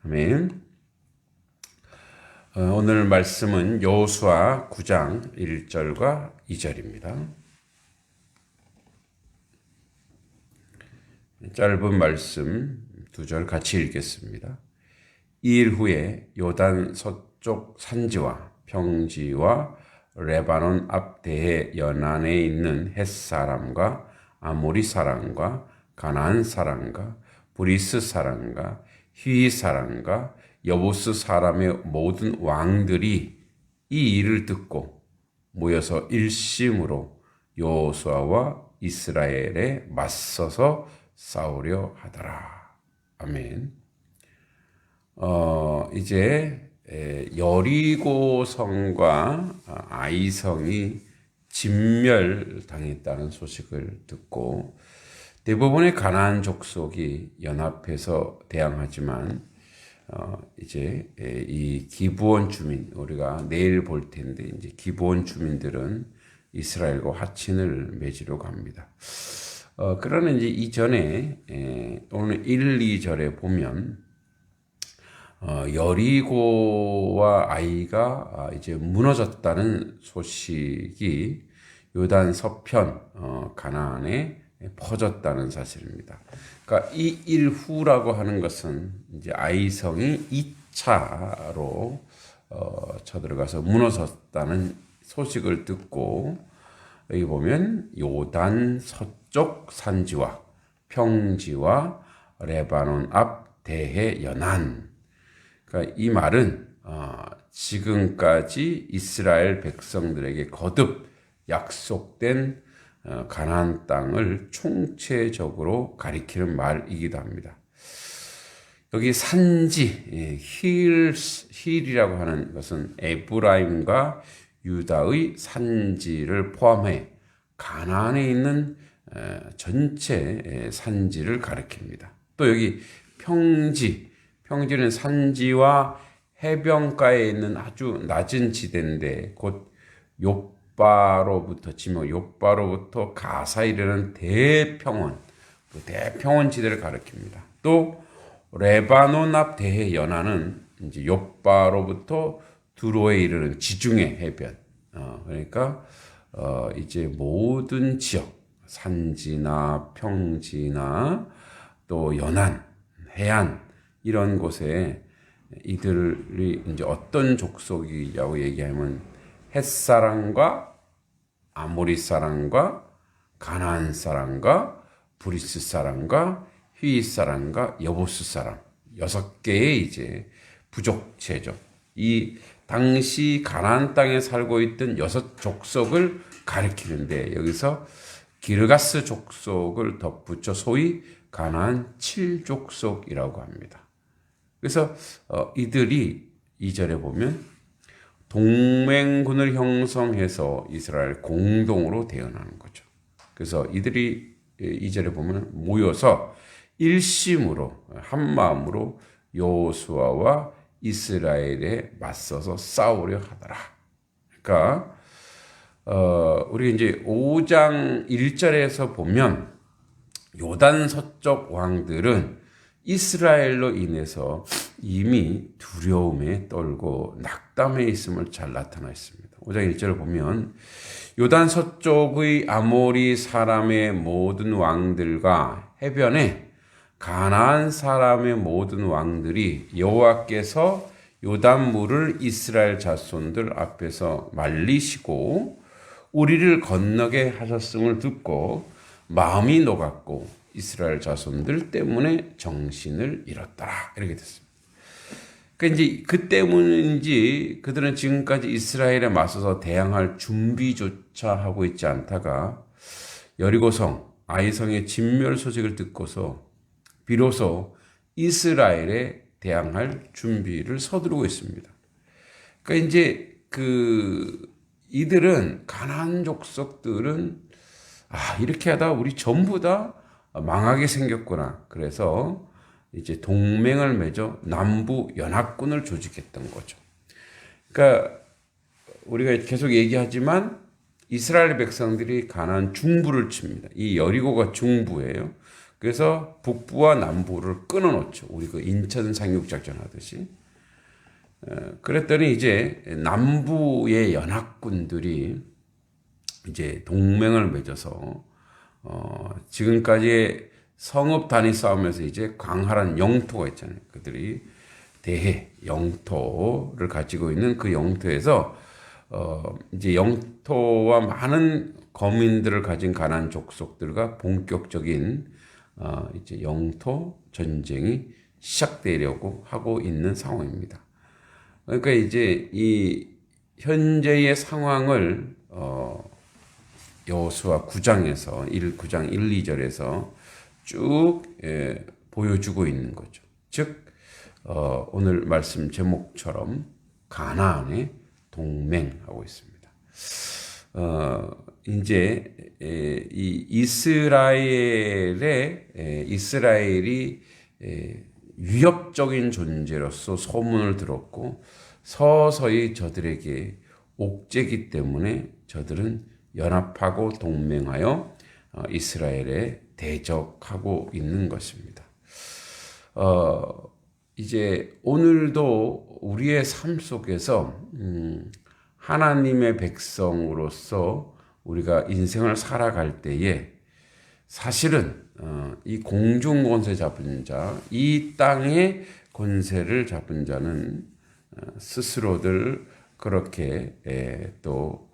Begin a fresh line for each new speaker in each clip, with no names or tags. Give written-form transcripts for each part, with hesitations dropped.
아멘. 오늘 말씀은 여호수아 9장 1절과 2절입니다. 짧은 말씀 2절 같이 읽겠습니다. 이 일 후에 요단 서쪽 산지와 평지와 레바논 앞 대해 연안에 있는 헷 사람과 아모리 사람과 가나안 사람과 브리스 사람과 히위 사람과 여부스 사람의 모든 왕들이 이 일을 듣고 모여서 일심으로 여호수아와 이스라엘에 맞서서 싸우려 하더라. 아멘. 이제 여리고성과 아이성이 진멸당했다는 소식을 듣고 대부분의 가나안 족속이 연합해서 대항하지만 이제 이 기브온 주민, 우리가 내일 볼 텐데 이제 기브온 주민들은 이스라엘과 화친을 맺으러 갑니다. 그러나 이제 이전에 오늘 1, 2절에 보면 여리고와 아이가 이제 무너졌다는 소식이 요단 서편 가나안에 퍼졌다는 사실입니다. 그러니까 이 일 후라고 하는 것은 이제 아이성이 2차로 쳐들어가서 무너졌다는 소식을 듣고 여기 보면 요단 서쪽 산지와 평지와 레바논 앞 대해 연안. 그러니까 이 말은 지금까지 이스라엘 백성들에게 거듭 약속된 가나안 땅을 총체적으로 가리키는 말이기도 합니다. 여기 산지, 힐이라고 하는 것은 에브라임과 유다의 산지를 포함해 가나안에 있는 전체 산지를 가리킵니다. 또 여기 평지는 산지와 해변가에 있는 아주 낮은 지대인데 곧 요바로부터 가사 이르는 대평원, 그 대평원 지대를 가리킵니다. 또 레바논 앞 대해 연안은 이제 요바로부터 두로에 이르는 지중해 해변. 그러니까 이제 모든 지역, 산지나 평지나 또 연안, 해안 이런 곳에 이들이 이제 어떤 족속이라고 얘기하면 헷 사람과 아모리 사람과 가나안 사람과 브리스 사람과 히위 사람과 여부스 사람 6개의 이제 부족체죠. 이 당시 가나안 땅에 살고 있던 6족속을 가리키는데 여기서 기르가스 족속을 덧붙여 소위 가나안 7족속이라고 합니다. 그래서 이들이 2절에 보면 동맹군을 형성해서 이스라엘 공동으로 대응하는 거죠. 그래서 이들이 2절에 보면 모여서 일심으로 한마음으로 여호수아와 이스라엘에 맞서서 싸우려 하더라. 그러니까 우리 이제 5장 1절에서 보면 요단 서쪽 왕들은 이스라엘로 인해서 이미 두려움에 떨고 낙담해 있음을 잘 나타나 있습니다. 5장 1절을 보면 요단 서쪽의 아모리 사람의 모든 왕들과 해변에 가나안 사람의 모든 왕들이 여호와께서 요단물을 이스라엘 자손들 앞에서 말리시고 우리를 건너게 하셨음을 듣고 마음이 녹았고 이스라엘 자손들 때문에 정신을 잃었더라. 이렇게 됐습니다. 그러니까 이제 그 때문인지 그들은 지금까지 이스라엘에 맞서서 대항할 준비조차 하고 있지 않다가 여리고성, 아이성의 진멸 소식을 듣고서 비로소 이스라엘에 대항할 준비를 서두르고 있습니다. 그러니까 이제 이들은 가나안 족속들은 이렇게 하다 우리 전부 다 망하게 생겼구나. 그래서 이제 동맹을 맺어 남부 연합군을 조직했던 거죠. 그러니까 우리가 계속 얘기하지만 이스라엘 백성들이 가나안 중부를 칩니다. 이 여리고가 중부예요. 그래서 북부와 남부를 끊어놓죠. 우리 그 인천 상륙작전 하듯이. 그랬더니 이제 남부의 연합군들이 이제 동맹을 맺어서 지금까지 성읍 단위 싸움에서 이제 광활한 영토가 있잖아요. 그들이 대해 영토를 가지고 있는 그 영토에서 이제 영토와 많은 거민들을 가진 가나안 족속들과 본격적인 이제 영토 전쟁이 시작되려고 하고 있는 상황입니다. 그러니까 이제 이 현재의 상황을 여호수아 9장에서 9장 1, 2절에서 쭉 보여주고 있는 거죠. 즉 오늘 말씀 제목처럼 가나안의 동맹하고 있습니다. 이제 이 이스라엘이 위협적인 존재로서 소문을 들었고 서서히 저들에게 옥죄기 때문에 저들은 연합하고 동맹하여 이스라엘에 대적하고 있는 것입니다. 이제 오늘도 우리의 삶 속에서 하나님의 백성으로서 우리가 인생을 살아갈 때에 사실은 이 공중 권세 잡은 자, 이 땅의 권세를 잡은 자는 스스로들 그렇게 또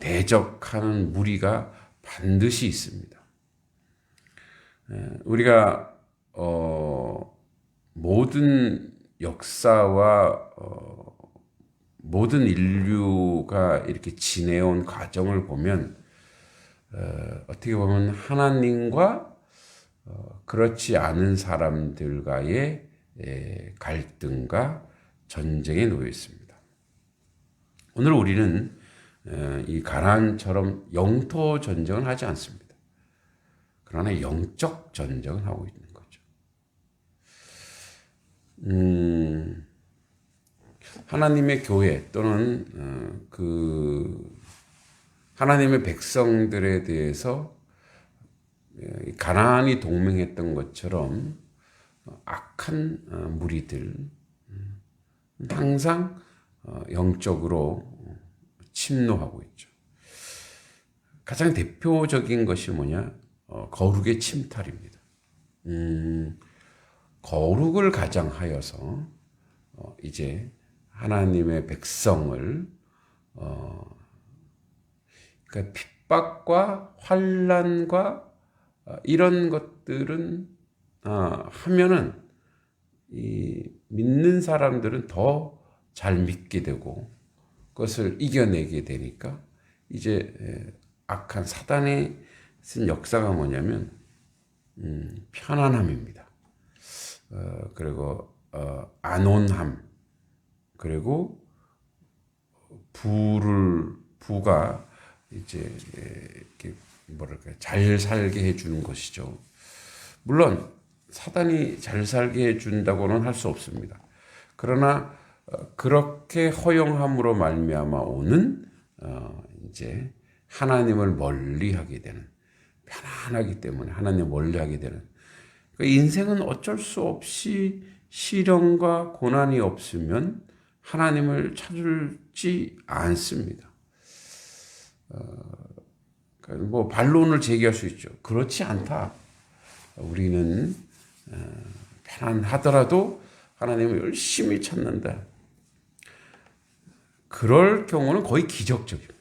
대적하는 무리가 반드시 있습니다. 우리가 모든 역사와 모든 인류가 이렇게 지내온 과정을 보면 어떻게 보면 하나님과 그렇지 않은 사람들과의 갈등과 전쟁에 놓여 있습니다. 오늘 우리는 이 가나안처럼 영토 전쟁을 하지 않습니다. 그러나 영적 전쟁을 하고 있는 거죠. 하나님의 교회 또는 하나님의 백성들에 대해서 가나안이 동맹했던 것처럼 악한 무리들 항상 영적으로 침노하고 있죠. 가장 대표적인 것이 뭐냐? 거룩의 침탈입니다. 거룩을 가장하여서 이제 하나님의 백성을 그러니까 핍박과 환난과 이런 것들은 하면은 이 믿는 사람들은 더 잘 믿게 되고 그것을 이겨내게 되니까 이제 악한 사단의 쓴 역사가 뭐냐면 편안함입니다. 그리고 안온함 그리고 부가 이제 이렇게 뭐랄까 잘 살게 해주는 것이죠. 물론 사단이 잘 살게 해준다고는 할 수 없습니다. 그러나 그렇게 허용함으로 말미암아 오는 이제 하나님을 멀리하게 되는 편안하기 때문에 하나님을 멀리하게 되는 그러니까 인생은 어쩔 수 없이 시련과 고난이 없으면 하나님을 찾지 않습니다. 뭐 반론을 제기할 수 있죠. 그렇지 않다. 우리는 편안하더라도 하나님을 열심히 찾는다. 그럴 경우는 거의 기적적입니다.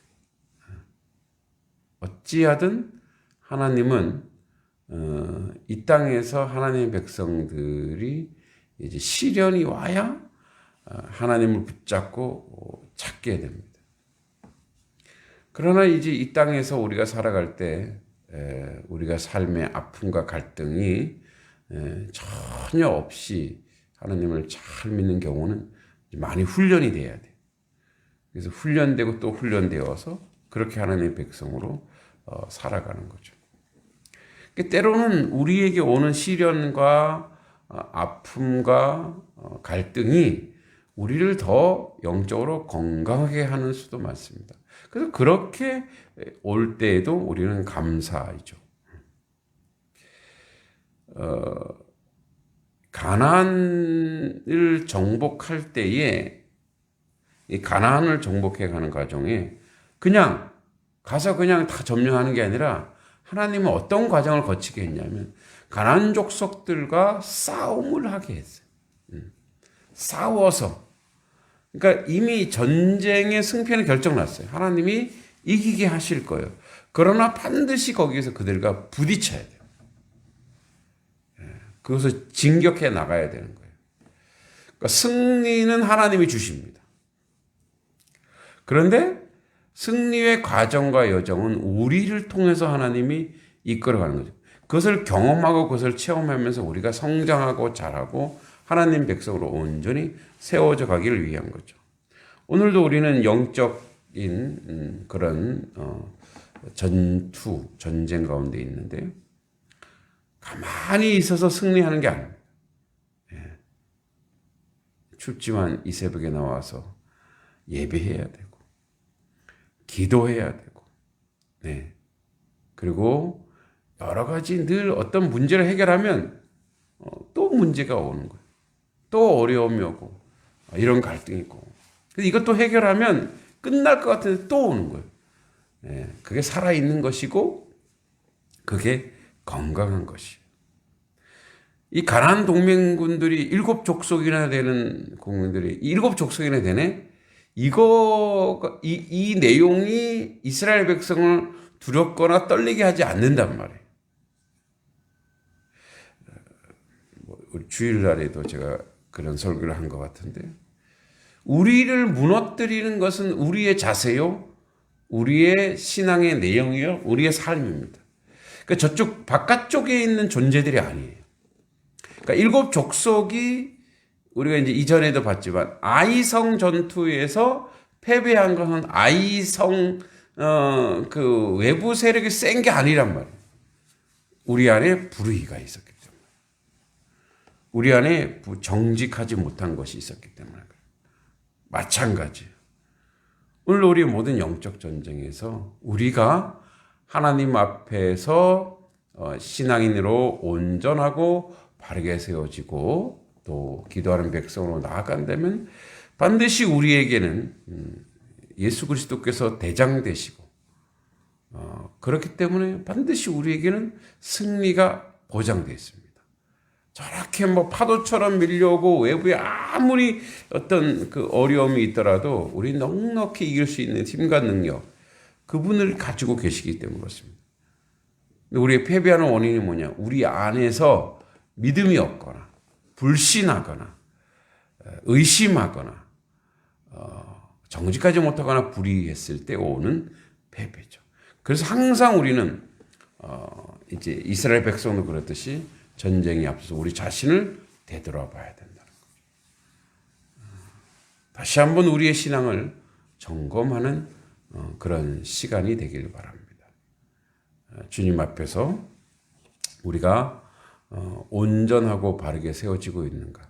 어찌하든 하나님은 이 땅에서 하나님의 백성들이 이제 시련이 와야 하나님을 붙잡고 찾게 됩니다. 그러나 이제 이 땅에서 우리가 살아갈 때 우리가 삶의 아픔과 갈등이 전혀 없이 하나님을 잘 믿는 경우는 많이 훈련이 돼야 돼요. 그래서 훈련되고 또 훈련되어서 그렇게 하나님의 백성으로 살아가는 거죠. 때로는 우리에게 오는 시련과 아픔과 갈등이 우리를 더 영적으로 건강하게 하는 수도 많습니다. 그래서 그렇게 올 때에도 우리는 감사하죠. 가나안을 정복할 때에 이 가나안을 정복해 가는 과정에 그냥 가서 그냥 다 점령하는 게 아니라 하나님은 어떤 과정을 거치게 했냐면 가나안 족속들과 싸움을 하게 했어요. 싸워서. 그러니까 이미 전쟁의 승패는 결정났어요. 하나님이 이기게 하실 거예요. 그러나 반드시 거기에서 그들과 부딪혀야 돼요. 그것을 진격해 나가야 되는 거예요. 그러니까 승리는 하나님이 주십니다. 그런데 승리의 과정과 여정은 우리를 통해서 하나님이 이끌어가는 거죠. 그것을 경험하고 그것을 체험하면서 우리가 성장하고 자라고 하나님 백성으로 온전히 세워져 가기를 위한 거죠. 오늘도 우리는 영적인 그런 전쟁 가운데 있는데 가만히 있어서 승리하는 게 아닙니다. 춥지만 이 새벽에 나와서 예배해야 되고 기도해야 되고 그리고 여러 가지 늘 어떤 문제를 해결하면 또 문제가 오는 거예요. 또 어려움이 오고 이런 갈등이 있고 이것도 해결하면 끝날 것 같은데 또 오는 거예요. 그게 살아있는 것이고 그게 건강한 것이에요. 이 가나안 동맹군들이 7족속이나 되는 국민들이 7족속이나 되네. 이 내용이 이스라엘 백성을 두렵거나 떨리게 하지 않는단 말이에요. 우리 주일날에도 제가 그런 설교를 한 것 같은데 우리를 무너뜨리는 것은 우리의 자세요, 우리의 신앙의 내용이요, 우리의 삶입니다. 그러니까 저쪽 바깥쪽에 있는 존재들이 아니에요. 그러니까 7족속이 우리가 이제 이전에도 봤지만 아이성 전투에서 패배한 것은 아이성 그 외부 세력이 센 게 아니란 말이에요. 우리 안에 불의가 있었기 때문에, 우리 안에 정직하지 못한 것이 있었기 때문에 그래요. 마찬가지예요. 오늘 우리 모든 영적 전쟁에서 우리가 하나님 앞에서 신앙인으로 온전하고 바르게 세워지고 또 기도하는 백성으로 나아간다면 반드시 우리에게는 예수 그리스도께서 대장 되시고 그렇기 때문에 반드시 우리에게는 승리가 보장되어 있습니다. 저렇게 파도처럼 밀려오고 외부에 아무리 어떤 그 어려움이 있더라도 우리 넉넉히 이길 수 있는 힘과 능력 그분을 가지고 계시기 때문에 그렇습니다. 우리의 패배하는 원인이 뭐냐? 우리 안에서 믿음이 없거나 불신하거나 의심하거나 정직하지 못하거나 불의했을 때 오는 패배죠. 그래서 항상 우리는 이제 이스라엘 백성도 그렇듯이 전쟁이 앞서서 우리 자신을 되돌아봐야 된다는 거죠. 다시 한번 우리의 신앙을 점검하는 그런 시간이 되길 바랍니다. 주님 앞에서 우리가 온전하고 바르게 세워지고 있는가?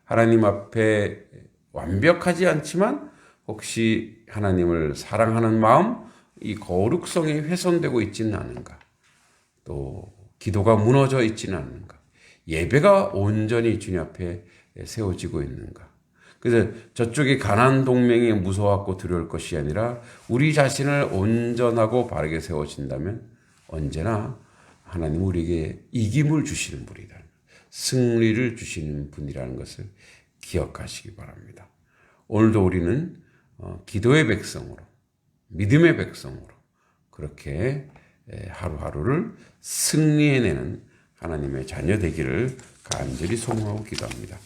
하나님 앞에 완벽하지 않지만 혹시 하나님을 사랑하는 마음, 이 거룩성이 훼손되고 있지는 않은가? 또 기도가 무너져 있지는 않는가? 예배가 온전히 주님 앞에 세워지고 있는가? 그래서 저쪽이 가나안 동맹이 무서워하고 두려울 것이 아니라 우리 자신을 온전하고 바르게 세워진다면 언제나 하나님 우리에게 이김을 주시는 분이다. 승리를 주시는 분이라는 것을 기억하시기 바랍니다. 오늘도 우리는 기도의 백성으로, 믿음의 백성으로 그렇게 하루하루를 승리해내는 하나님의 자녀 되기를 간절히 소망하고 기도합니다.